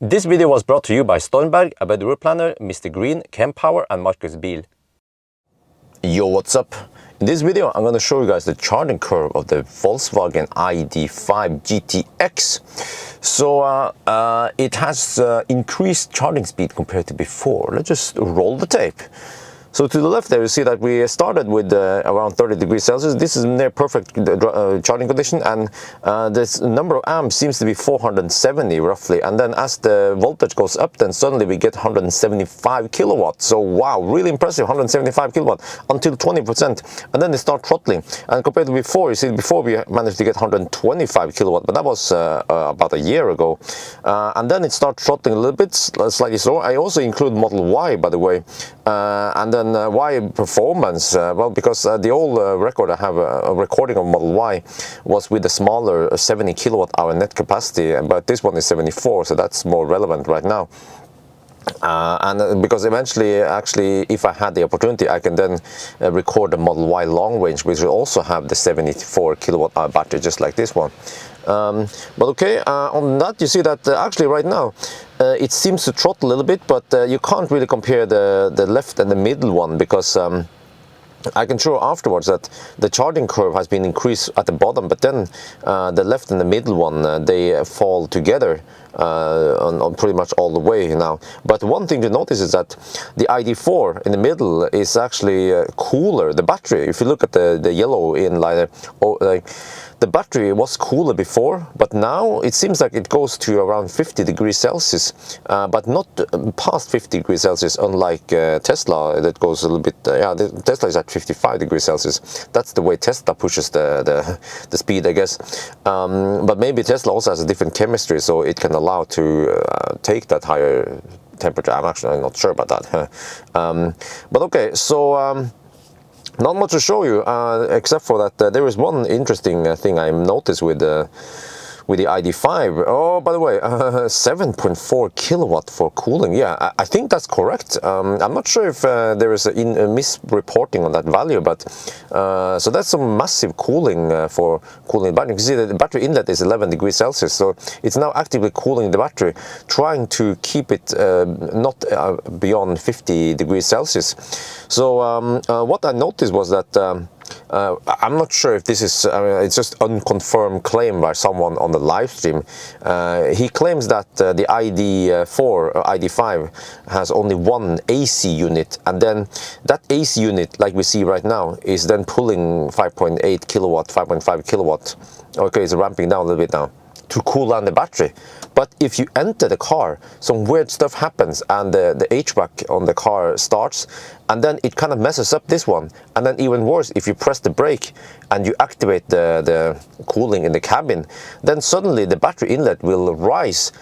This video was brought to you by Stormberg, a route planner, MisterGreen, Kempower and Marcus Bil. Yo, what's up? In this video I'm going to show you guys the charging curve of the Volkswagen ID5 GTX. So it has increased charging speed compared to before. Let's just roll the tape. So to the left there you see that we started with around 30 degrees Celsius. This is near perfect charging condition, and this number of amps seems to be 470 roughly, and then as the voltage goes up then suddenly we get 175 kilowatts. So wow, really impressive, 175 kilowatt until 20%, and then they start throttling, and compared to before, you see before we managed to get 125 kilowatt, but that was about a year ago, and then it starts throttling a little bit, slightly slower. I also include Model Y, by the way, and then why performance? Well, because the old record I have, a recording of Model Y, was with a smaller 70 kilowatt hour net capacity, but this one is 74, so that's more relevant right now. And because eventually, actually, if I had the opportunity, I can then record the Model Y long range, which will also have the 74 kilowatt hour battery, just like this one. But okay, on that you see that actually right now it seems to throttle a little bit, but you can't really compare the left and the middle one, because I can show afterwards that the charging curve has been increased at the bottom, but then the left and the middle one, they fall together on pretty much all the way now. But one thing to notice is that the ID4 in the middle is actually cooler. The battery, if you look at the yellow inliner, the battery was cooler before, but now it seems like it goes to around 50 degrees Celsius, but not past 50 degrees Celsius, unlike Tesla that goes a little bit, Tesla is at 55 degrees Celsius. That's the way Tesla pushes the speed, I guess. But maybe Tesla also has a different chemistry, so it can allow to take that higher temperature. I'm actually not sure about that. But okay, so not much to show you, except for that there is one interesting thing I noticed with the ID5. Oh, by the way, 7.4 kilowatt for cooling. Yeah, I think that's correct. I'm not sure if there is a misreporting on that value, but so that's some massive cooling for cooling the battery. You can see that the battery inlet is 11 degrees Celsius, so it's now actively cooling the battery, trying to keep it not beyond 50 degrees Celsius. So what I noticed was that I'm not sure if this is, it's just unconfirmed claim by someone on the live stream. He claims that the ID4 or ID5 has only one AC unit, and then that AC unit, like we see right now, is then pulling 5.8 kilowatt, 5.5 kilowatt. Okay, it's ramping down a little bit now to cool down the battery. But if you enter the car, some weird stuff happens, and the HVAC on the car starts, and then it kind of messes up this one. And then even worse, if you press the brake and you activate the cooling in the cabin, then suddenly the battery inlet will rise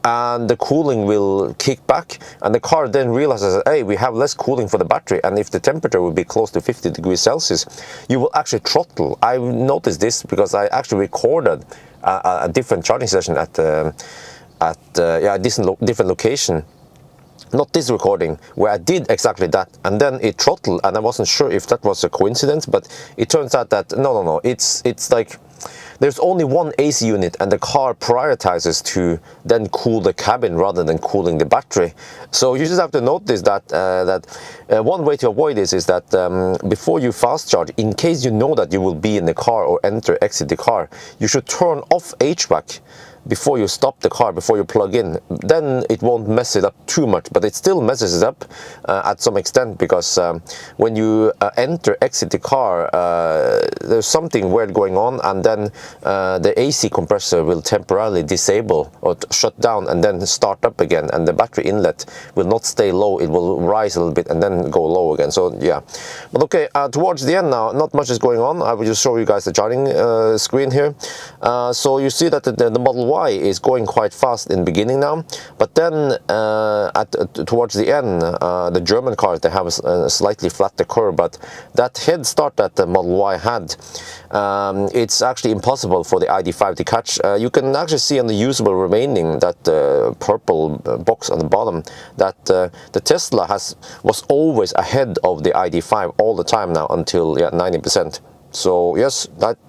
and the cooling will kick back, and the car then realizes that, hey, we have less cooling for the battery, and if the temperature will be close to 50 degrees Celsius, you will actually throttle. I've noticed this because I actually recorded a different charging session at a different location. Not this recording, where I did exactly that, and then it throttled, and I wasn't sure if that was a coincidence, but it turns out that no, it's like there's only one AC unit, and the car prioritizes to then cool the cabin rather than cooling the battery. So you just have to notice that one way to avoid this is that before you fast charge, in case you know that you will be in the car or exit the car, you should turn off HVAC before you stop the car, before you plug in. Then it won't mess it up too much, but it still messes it up at some extent, because when you exit the car, there's something weird going on, and then the AC compressor will temporarily disable or shut down and then start up again, and the battery inlet will not stay low, it will rise a little bit and then go low again. So yeah, but okay, towards the end now, not much is going on. I will just show you guys the charging screen here. So you see that the Model Y is going quite fast in the beginning now, but then towards the end, the German cars, they have a slightly flatter curve, but that head start that the Model Y had, it's actually impossible for the ID5 to catch. You can actually see on the usable remaining, that purple box on the bottom, that the Tesla was always ahead of the ID5 all the time now until 90%. So yes,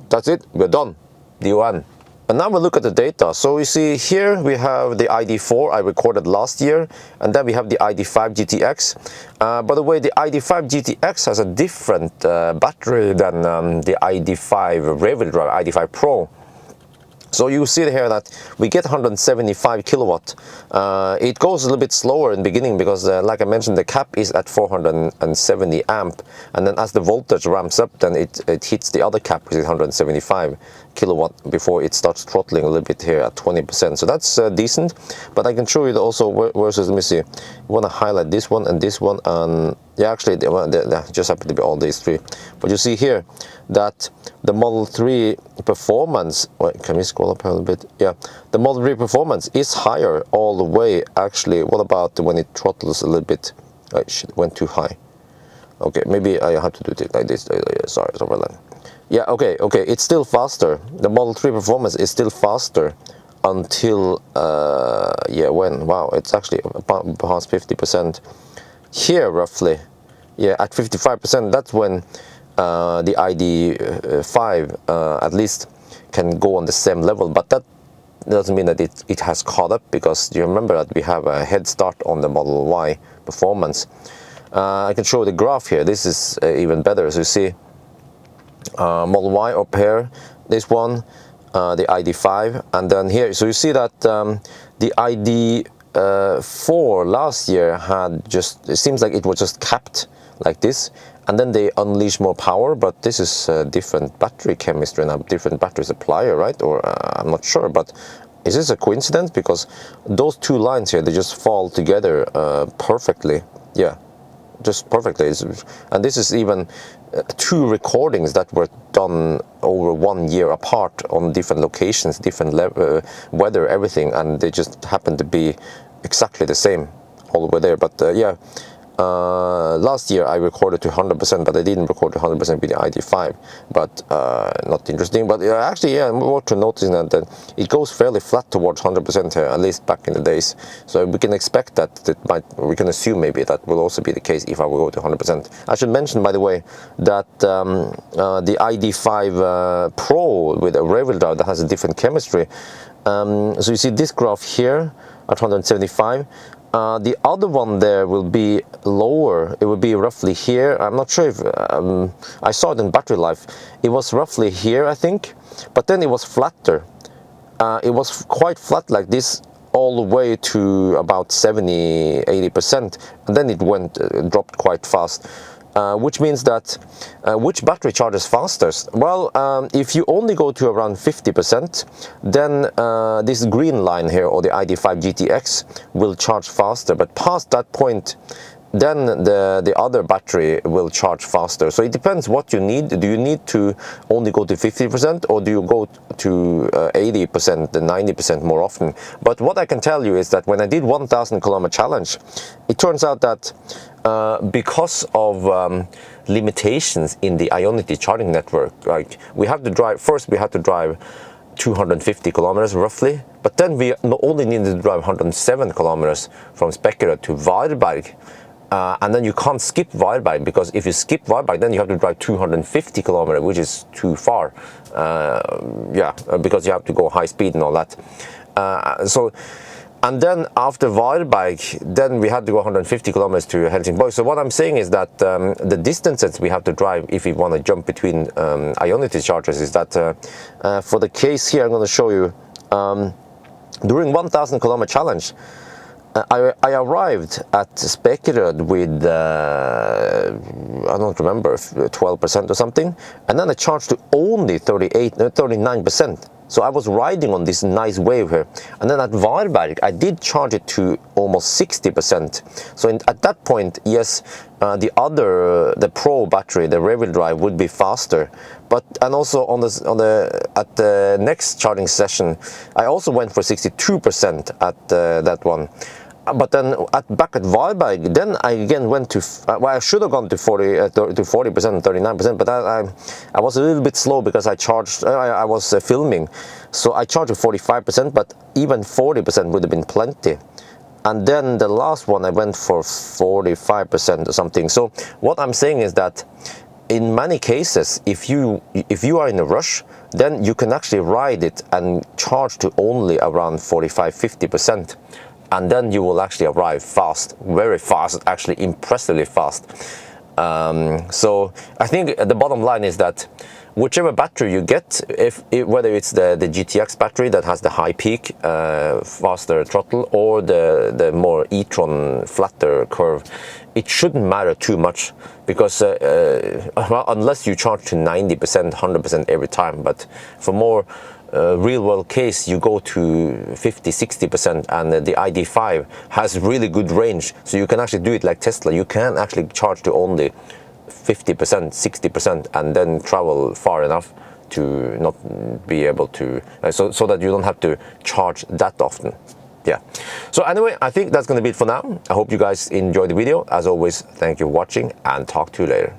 that's it, we're done. The UN. And now we look at the data. So you see here we have the ID4 I recorded last year, and then we have the ID5 GTX. By the way, the ID5 GTX has a different battery than the ID5 rear-wheel drive, ID5 Pro. So you see here that we get 175 kilowatt. It goes a little bit slower in the beginning because, like I mentioned, the cap is at 470 amp, and then as the voltage ramps up, then it hits the other cap, which is 175 kilowatt, before it starts throttling a little bit here at 20%. So that's decent. But I can show you also versus. Let me see. You want to highlight this one and this one, and yeah, actually, they just happen to be all these three. But you see here that the Model 3 performance, wait, can we scroll up a little bit? Yeah, the Model 3 performance is higher all the way, actually. What about when it throttles a little bit? Oh, shit, it went too high. Okay, maybe I have to do it like this. Sorry about that. Yeah, okay, it's still faster. The Model 3 performance is still faster until, yeah, when? Wow, it's actually past 50%. Here, roughly, yeah, at 55%, that's when the ID5 at least can go on the same level. But that doesn't mean that it has caught up, because you remember that we have a head start on the Model Y performance. I can show the graph here. This is even better. So you see Model Y up here, this one, the ID5, and then here. So you see that the ID4 last year had just, it seems like it was just capped like this, and then they unleash more power. But this is a different battery chemistry and a different battery supplier, right? Or I'm not sure, but is this a coincidence? Because those two lines here, they just fall together perfectly. Yeah, just perfectly. And this is even two recordings that were done over 1 year apart on different locations, different weather, everything, and they just happen to be exactly the same all over there. But yeah, last year I recorded to 100%, but I didn't record to 100% with the ID5. But not interesting. But actually, yeah, more to noticing that it goes fairly flat towards 100% here, at least back in the days. So we can expect that we can assume maybe that will also be the case if I will go to 100%. I should mention, by the way, that the ID5 Pro with a rear-wheel drive that has a different chemistry. So you see this graph here at 175. The other one there will be lower. It will be roughly here. I'm not sure if I saw it in battery life. It was roughly here, I think, but then it was flatter. It was quite flat like this all the way to about 70-80%, and then it dropped quite fast. Which means that which battery charges fastest? Well, if you only go to around 50%, then this green line here, or the ID5 GTX, will charge faster. But past that point, then the other battery will charge faster. So it depends what you need. Do you need to only go to 50%, or do you go to 80%, 90% more often? But what I can tell you is that when I did 1,000 kilometer challenge, it turns out that because of limitations in the Ioniq charging network, like we have to drive, first we had to drive 250 kilometers roughly, but then we only needed to drive 107 kilometers from Spekerød to Varberg. And then you can't skip Varberg, because if you skip Varberg, then you have to drive 250 kilometers, which is too far. Yeah, because you have to go high speed and all that. And then after Varberg, then we had to go 150 kilometers to Helsingborg. So what I'm saying is that the distances we have to drive if we want to jump between Ioniq chargers is that for the case here, I'm going to show you during 1,000 kilometer challenge, I arrived at Spekerød with, I don't remember, 12% or something, and then I charged to only 39%. So I was riding on this nice wave here, and then at Varberg I did charge it to almost 60%. So at that point, yes, the Pro battery, the rear-wheel drive, would be faster. But and also at the next charging session, I also went for 62% at that one. But then back at Varberg, then I again went to, well, I should have gone to 40% and 39%, but I was a little bit slow because I charged, I was filming, so I charged 45%, but even 40% would have been plenty. And then the last one I went for 45% or something. So what I'm saying is that in many cases, if you are in a rush, then you can actually ride it and charge to only around 45-50%, and then you will actually arrive fast, very fast, actually impressively fast. So I think the bottom line is that whichever battery you get, whether it's the GTX battery that has the high peak, faster throttle, or the more e-tron flatter curve, it shouldn't matter too much, because well, unless you charge to 90%, 100% every time. But for more real world case, you go to 50-60%, and the ID5 has really good range, so you can actually do it like Tesla. You can actually charge to only 50%, 60%, and then travel far enough to not be able to, so that you don't have to charge that often. Yeah. So anyway, I think that's going to be it for now. I hope you guys enjoyed the video. As always, thank you for watching, and talk to you later.